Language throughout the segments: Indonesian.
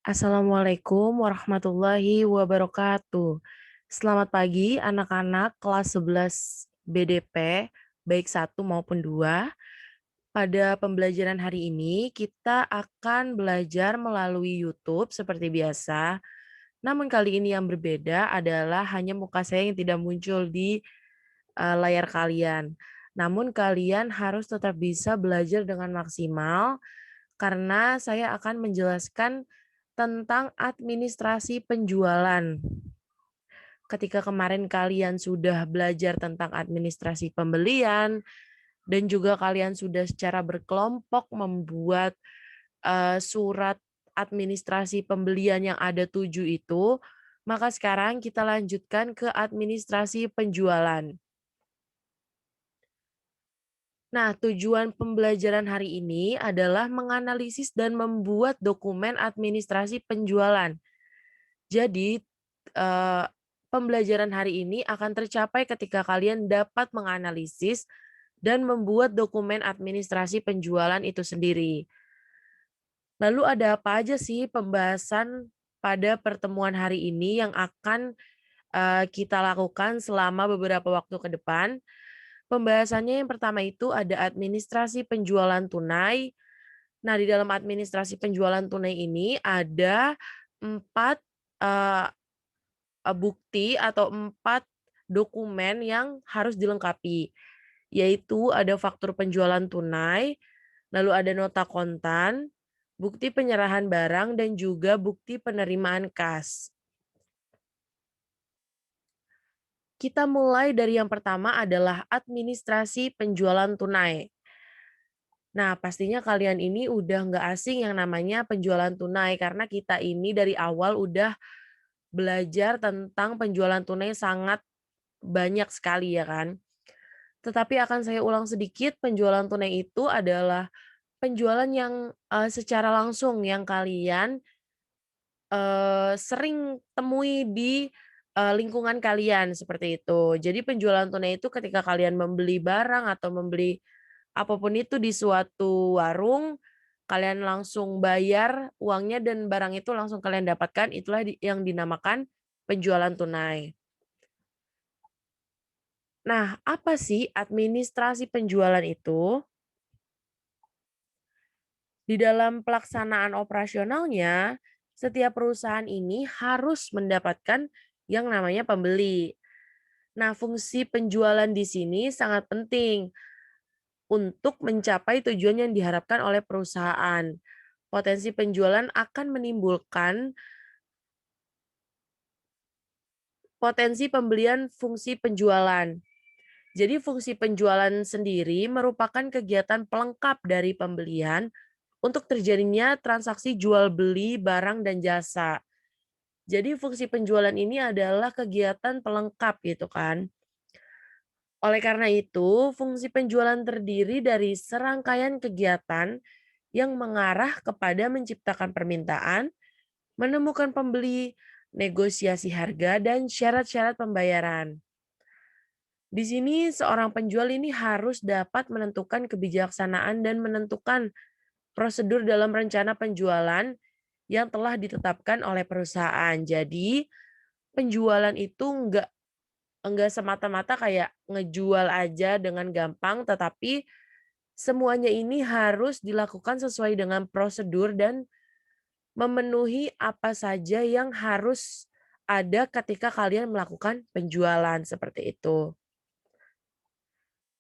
Assalamualaikum warahmatullahi wabarakatuh. Selamat pagi anak-anak kelas 11 BDP, baik satu maupun 2. Pada pembelajaran hari ini kita akan belajar melalui YouTube seperti biasa. Namun kali ini yang berbeda adalah hanya muka saya yang tidak muncul di layar kalian. Namun kalian harus tetap bisa belajar dengan maksimal karena saya akan menjelaskan tentang administrasi penjualan. Ketika kemarin kalian sudah belajar tentang administrasi pembelian dan juga kalian sudah secara berkelompok membuat surat administrasi pembelian yang ada 7 itu, maka sekarang kita lanjutkan ke administrasi penjualan. Nah, tujuan pembelajaran hari ini adalah menganalisis dan membuat dokumen administrasi penjualan. Jadi, eee, pembelajaran hari ini akan tercapai ketika kalian dapat menganalisis dan membuat dokumen administrasi penjualan itu sendiri. Lalu ada apa aja sih pembahasan pada pertemuan hari ini yang akan, kita lakukan selama beberapa waktu ke depan? Pembahasannya yang pertama itu ada administrasi penjualan tunai. Nah, di dalam administrasi penjualan tunai ini ada 4 eee bukti atau 4 dokumen yang harus dilengkapi, yaitu ada faktur penjualan tunai, lalu ada nota kontan, bukti penyerahan barang, dan juga bukti penerimaan kas. Kita mulai dari yang pertama adalah administrasi penjualan tunai. Nah, pastinya kalian ini udah nggak asing yang namanya penjualan tunai karena kita ini dari awal udah belajar tentang penjualan tunai sangat banyak sekali ya kan. Tetapi akan saya ulang sedikit, penjualan tunai itu adalah penjualan yang, secara langsung yang kalian, sering temui di, lingkungan kalian, seperti itu. Jadi penjualan tunai itu ketika kalian membeli barang atau membeli apapun itu di suatu warung, kalian langsung bayar uangnya dan barang itu langsung kalian dapatkan, itulah yang dinamakan penjualan tunai. Nah, apa sih administrasi penjualan itu? Di dalam pelaksanaan operasionalnya, setiap perusahaan ini harus mendapatkan yang namanya pembeli. Nah, fungsi penjualan di sini sangat penting untuk mencapai tujuan yang diharapkan oleh perusahaan. Potensi penjualan akan menimbulkan potensi pembelian fungsi penjualan. Jadi fungsi penjualan sendiri merupakan kegiatan pelengkap dari pembelian untuk terjadinya transaksi jual beli barang dan jasa. Jadi fungsi penjualan ini adalah kegiatan pelengkap gitu kan. Oleh karena itu, fungsi penjualan terdiri dari serangkaian kegiatan yang mengarah kepada menciptakan permintaan, menemukan pembeli, negosiasi harga, dan syarat-syarat pembayaran. Di sini seorang penjual ini harus dapat menentukan kebijaksanaan dan menentukan prosedur dalam rencana penjualan yang telah ditetapkan oleh perusahaan. Jadi, penjualan itu enggak semata-mata kayak ngejual aja dengan gampang, tetapi semuanya ini harus dilakukan sesuai dengan prosedur dan memenuhi apa saja yang harus ada ketika kalian melakukan penjualan, seperti itu.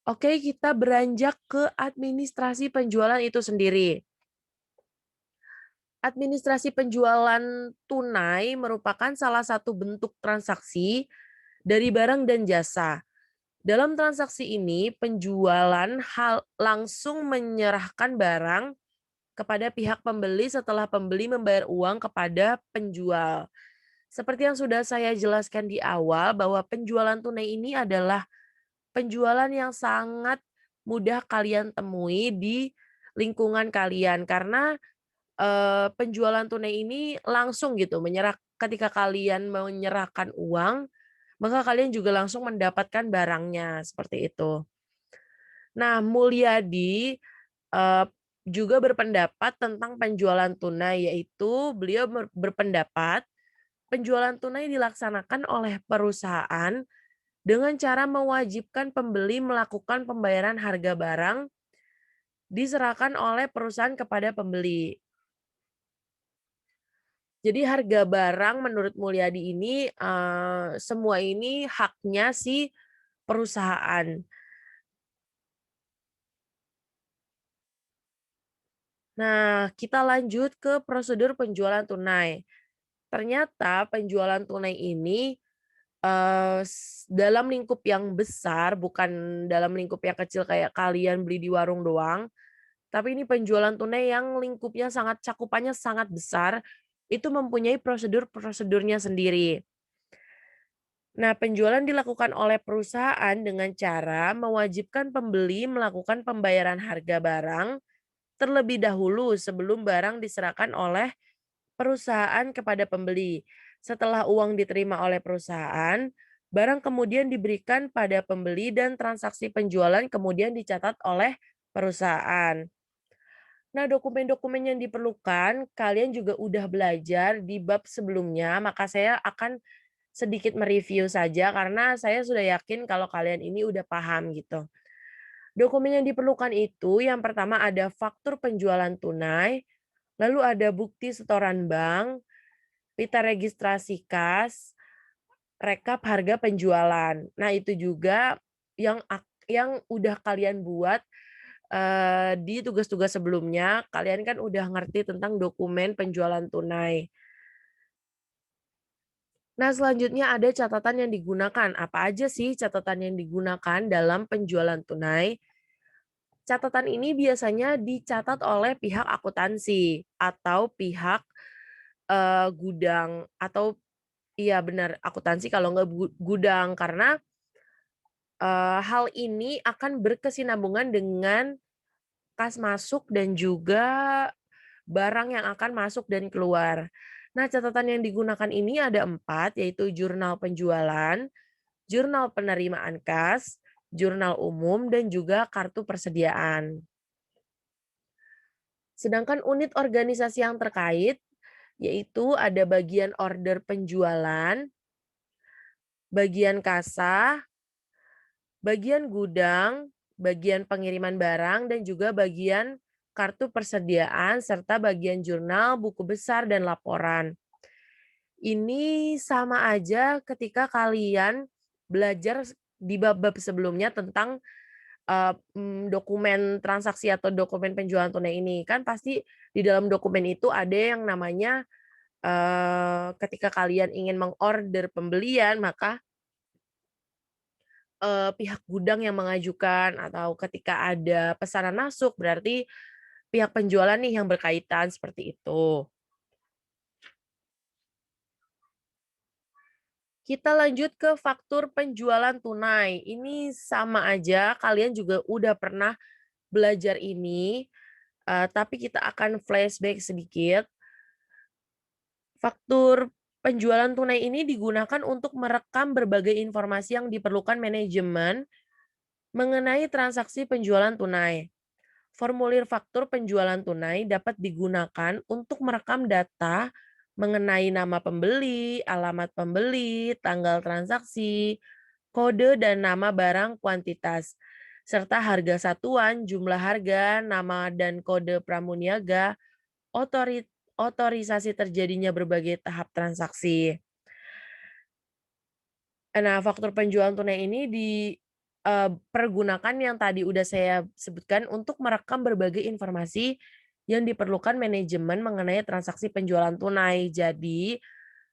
Oke, kita beranjak ke administrasi penjualan itu sendiri. Administrasi penjualan tunai merupakan salah satu bentuk transaksi dari barang dan jasa. Dalam transaksi ini, penjualan langsung menyerahkan barang kepada pihak pembeli setelah pembeli membayar uang kepada penjual. Seperti yang sudah saya jelaskan di awal bahwa penjualan tunai ini adalah penjualan yang sangat mudah kalian temui di lingkungan kalian karena penjualan tunai ini langsung gitu ketika kalian menyerahkan uang, maka kalian juga langsung mendapatkan barangnya, seperti itu. Nah, Mulyadi, juga berpendapat tentang penjualan tunai, yaitu beliau berpendapat penjualan tunai dilaksanakan oleh perusahaan dengan cara mewajibkan pembeli melakukan pembayaran harga barang diserahkan oleh perusahaan kepada pembeli. Jadi harga barang menurut Mulyadi ini, semua ini haknya si perusahaan. Nah, kita lanjut ke prosedur penjualan tunai. Ternyata penjualan tunai ini, dalam lingkup yang besar, bukan dalam lingkup yang kecil kayak kalian beli di warung doang, tapi ini penjualan tunai yang lingkupnya sangat cakupannya sangat besar, itu mempunyai prosedurnya sendiri. Nah, penjualan dilakukan oleh perusahaan dengan cara mewajibkan pembeli melakukan pembayaran harga barang terlebih dahulu sebelum barang diserahkan oleh perusahaan kepada pembeli. Setelah uang diterima oleh perusahaan, barang kemudian diberikan pada pembeli dan transaksi penjualan kemudian dicatat oleh perusahaan. Nah, dokumen-dokumen yang diperlukan kalian juga udah belajar di bab sebelumnya, maka saya akan sedikit mereview saja karena saya sudah yakin kalau kalian ini udah paham gitu. Dokumen yang diperlukan itu yang pertama ada faktur penjualan tunai, lalu ada bukti setoran bank, pita registrasi kas, rekap harga penjualan. Nah, itu juga yang udah kalian buat, di tugas-tugas sebelumnya, kalian kan udah ngerti tentang dokumen penjualan tunai. Nah, selanjutnya ada catatan yang digunakan. Apa aja sih catatan yang digunakan dalam penjualan tunai? Catatan ini biasanya dicatat oleh pihak akuntansi atau pihak, gudang atau iya benar, akuntansi kalau nggak gudang karena, hal ini akan berkesinambungan dengan kas masuk dan juga barang yang akan masuk dan keluar. Nah, catatan yang digunakan ini ada 4, yaitu jurnal penjualan, jurnal penerimaan kas, jurnal umum, dan juga kartu persediaan. Sedangkan unit organisasi yang terkait, yaitu ada bagian order penjualan, bagian kasa, bagian gudang, bagian pengiriman barang, dan juga bagian kartu persediaan, serta bagian jurnal, buku besar, dan laporan. Ini sama aja ketika kalian belajar di bab-bab sebelumnya tentang dokumen transaksi atau dokumen penjualan tunai ini. Kan pasti di dalam dokumen itu ada yang namanya, ketika kalian ingin mengorder pembelian, maka pihak gudang yang mengajukan atau ketika ada pesanan masuk berarti pihak penjualan nih yang berkaitan, seperti itu. Kita lanjut ke faktur penjualan tunai. Ini sama aja, kalian juga udah pernah belajar ini, tapi kita akan flashback sedikit. Faktur penjualan tunai ini digunakan untuk merekam berbagai informasi yang diperlukan manajemen mengenai transaksi penjualan tunai. Formulir faktur penjualan tunai dapat digunakan untuk merekam data mengenai nama pembeli, alamat pembeli, tanggal transaksi, kode dan nama barang kuantitas, serta harga satuan, jumlah harga, nama dan kode pramuniaga, otorisasi terjadinya berbagai tahap transaksi. Nah, faktur penjualan tunai ini pergunakan yang tadi udah saya sebutkan untuk merekam berbagai informasi yang diperlukan manajemen mengenai transaksi penjualan tunai. Jadi,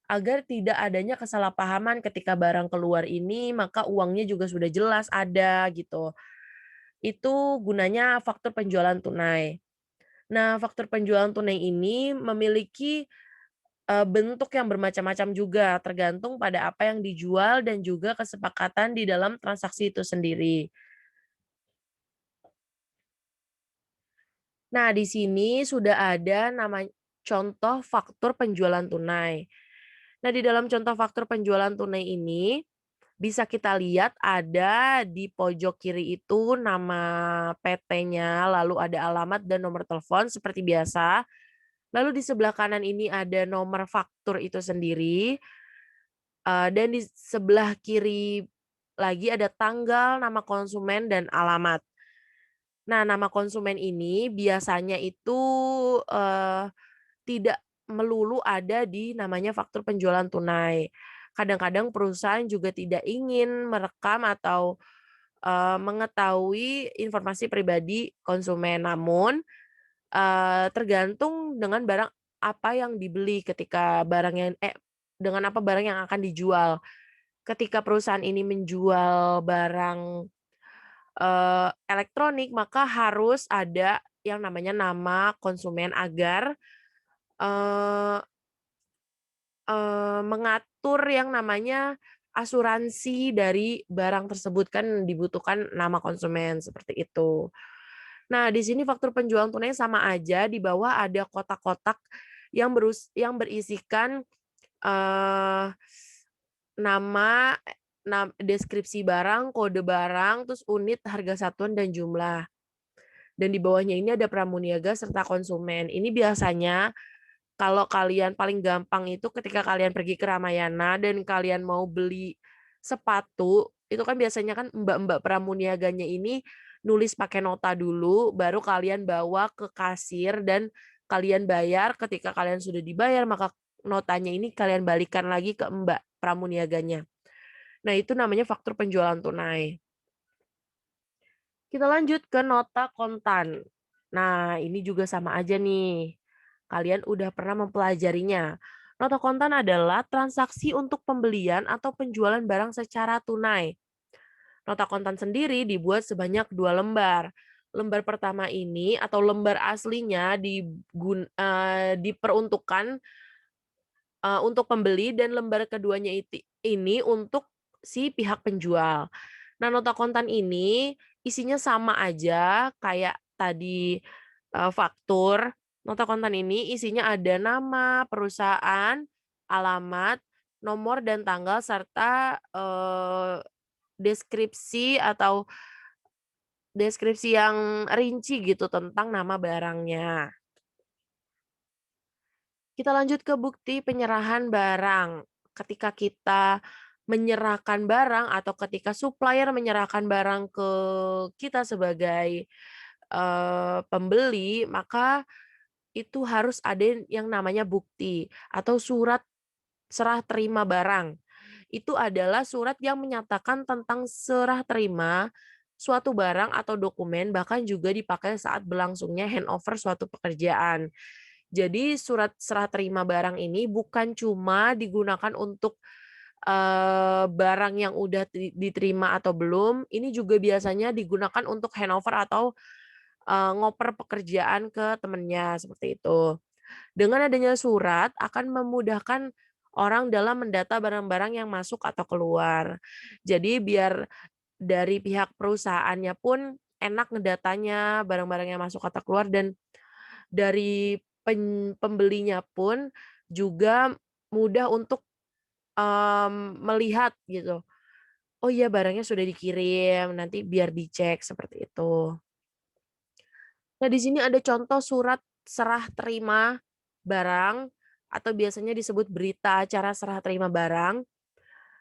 agar tidak adanya kesalahpahaman ketika barang keluar ini, maka uangnya juga sudah jelas ada gitu. Itu gunanya faktur penjualan tunai. Nah, faktur penjualan tunai ini memiliki bentuk yang bermacam-macam juga, tergantung pada apa yang dijual dan juga kesepakatan di dalam transaksi itu sendiri. Nah, di sini sudah ada nama contoh faktur penjualan tunai. Nah, di dalam contoh faktur penjualan tunai ini, Bisa kita lihat ada di pojok kiri itu nama PT-nya, lalu ada alamat dan nomor telepon seperti biasa. Lalu di sebelah kanan ini ada nomor faktur itu sendiri, dan di sebelah kiri lagi ada tanggal, nama konsumen, dan alamat. Nah, nama konsumen ini biasanya itu, eee, tidak melulu ada di namanya faktur penjualan tunai. Kadang-kadang perusahaan juga tidak ingin merekam atau, mengetahui informasi pribadi konsumen. Namun, tergantung dengan barang apa yang dibeli ketika dengan apa barang yang akan dijual. Ketika perusahaan ini menjual barang, elektronik, maka harus ada yang namanya nama konsumen agar, eee mengatur yang namanya asuransi dari barang tersebut, kan dibutuhkan nama konsumen, seperti itu. Nah, di sini faktur penjualan tunai sama aja, di bawah ada kotak-kotak yang berisikan, eee, nama, deskripsi barang, kode barang, terus unit, harga satuan, dan jumlah. Dan di bawahnya ini ada pramuniaga serta konsumen. Ini biasanya kalau kalian paling gampang itu ketika kalian pergi ke Ramayana dan kalian mau beli sepatu, itu kan biasanya kan mbak-mbak pramuniaganya ini nulis pakai nota dulu, baru kalian bawa ke kasir dan kalian bayar. Ketika kalian sudah dibayar, maka notanya ini kalian balikan lagi ke mbak pramuniaganya. Nah, itu namanya faktur penjualan tunai. Kita lanjut ke nota kontan. Nah, ini juga sama aja nih. Kalian udah pernah mempelajarinya. Nota kontan adalah transaksi untuk pembelian atau penjualan barang secara tunai. Nota kontan sendiri dibuat sebanyak 2 lembar. Lembar pertama ini atau lembar aslinya diperuntukkan untuk pembeli, dan lembar keduanya ini untuk si pihak penjual. Nah, nota kontan ini isinya sama aja kayak tadi, faktur. Nota kontan ini isinya ada nama perusahaan, alamat, nomor dan tanggal, serta, deskripsi atau deskripsi yang rinci gitu tentang nama barangnya. Kita lanjut ke bukti penyerahan barang. Ketika kita menyerahkan barang atau ketika supplier menyerahkan barang ke kita sebagai, pembeli, maka itu harus ada yang namanya bukti atau surat serah terima barang. Itu adalah surat yang menyatakan tentang serah terima suatu barang atau dokumen, bahkan juga dipakai saat berlangsungnya handover suatu pekerjaan. Jadi surat serah terima barang ini bukan cuma digunakan untuk, barang yang udah diterima atau belum, ini juga biasanya digunakan untuk handover atau, ngoper pekerjaan ke temennya, seperti itu. Dengan adanya surat akan memudahkan orang dalam mendata barang-barang yang masuk atau keluar. Jadi biar dari pihak perusahaannya pun enak ngedatanya barang-barang yang masuk atau keluar, dan dari pembelinya pun juga mudah untuk, melihat gitu, "Oh iya barangnya sudah dikirim," nanti biar dicek seperti itu. Nah, di sini ada contoh surat serah terima barang atau biasanya disebut berita acara serah terima barang.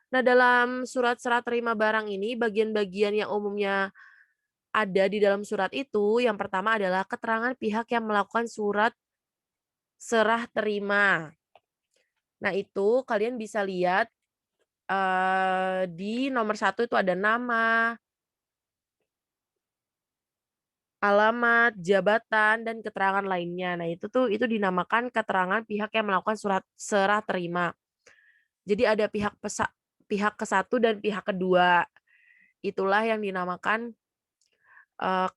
Nah, dalam surat serah terima barang ini bagian-bagian yang umumnya ada di dalam surat itu, yang pertama adalah keterangan pihak yang melakukan surat serah terima. Nah, itu kalian bisa lihat, di nomor satu itu ada nama, alamat, jabatan, dan keterangan lainnya. Nah, itu dinamakan keterangan pihak yang melakukan surat serah terima. Jadi ada pihak ke satu dan pihak kedua. Itulah yang dinamakan,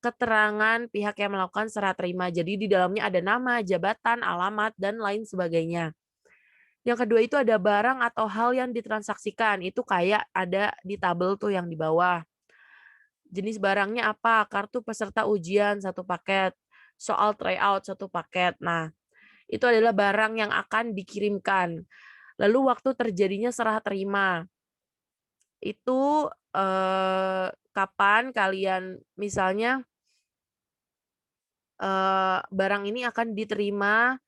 keterangan pihak yang melakukan serah terima. Jadi di dalamnya ada nama, jabatan, alamat, dan lain sebagainya. Yang kedua itu ada barang atau hal yang ditransaksikan, itu kayak ada di tabel tuh yang di bawah. Jenis barangnya apa? Kartu peserta ujian 1 paket, soal tryout 1 paket. Nah, itu adalah barang yang akan dikirimkan. Lalu waktu terjadinya serah terima, itu, kapan kalian misalnya, barang ini akan diterima,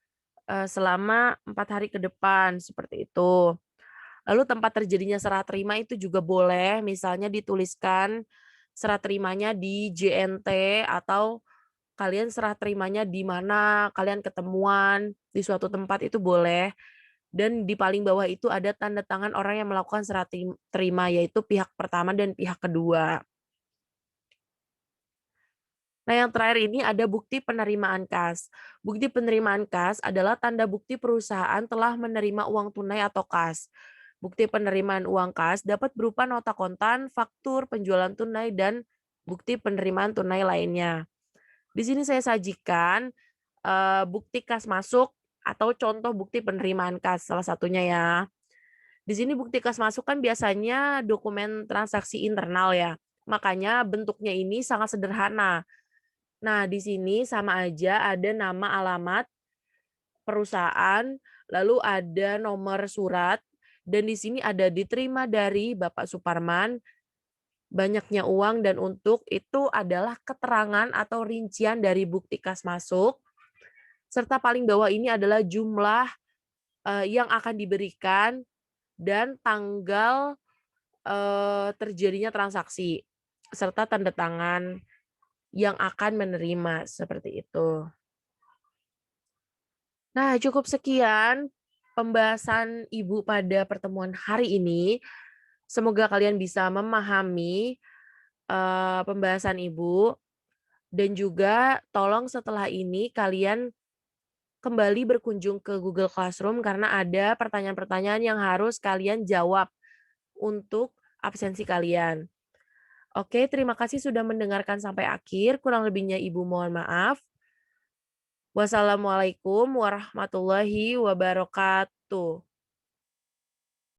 selama 4 hari ke depan, seperti itu. Lalu tempat terjadinya serah terima itu juga boleh, misalnya dituliskan serah terimanya di JNT atau kalian serah terimanya di mana, kalian ketemuan di suatu tempat itu boleh. Dan di paling bawah itu ada tanda tangan orang yang melakukan serah terima, yaitu pihak pertama dan pihak kedua. Nah, yang terakhir ini ada bukti penerimaan kas. Bukti penerimaan kas adalah tanda bukti perusahaan telah menerima uang tunai atau kas. Bukti penerimaan uang kas dapat berupa nota kontan, faktur, penjualan tunai, dan bukti penerimaan tunai lainnya. Di sini saya sajikan bukti kas masuk atau contoh bukti penerimaan kas salah satunya ya. Di sini bukti kas masuk kan biasanya dokumen transaksi internal ya. Makanya bentuknya ini sangat sederhana. Nah, di sini sama aja ada nama alamat perusahaan, lalu ada nomor surat, dan di sini ada diterima dari Bapak Suparman, banyaknya uang dan untuk itu adalah keterangan atau rincian dari bukti kas masuk, serta paling bawah ini adalah jumlah yang akan diberikan dan tanggal terjadinya transaksi, serta tanda tangan yang akan menerima, seperti itu. Nah, cukup sekian pembahasan Ibu pada pertemuan hari ini. Semoga kalian bisa memahami, pembahasan Ibu, dan juga tolong setelah ini kalian kembali berkunjung ke Google Classroom karena ada pertanyaan-pertanyaan yang harus kalian jawab untuk absensi kalian. Oke, terima kasih sudah mendengarkan sampai akhir, kurang lebihnya Ibu mohon maaf. Wassalamualaikum warahmatullahi wabarakatuh.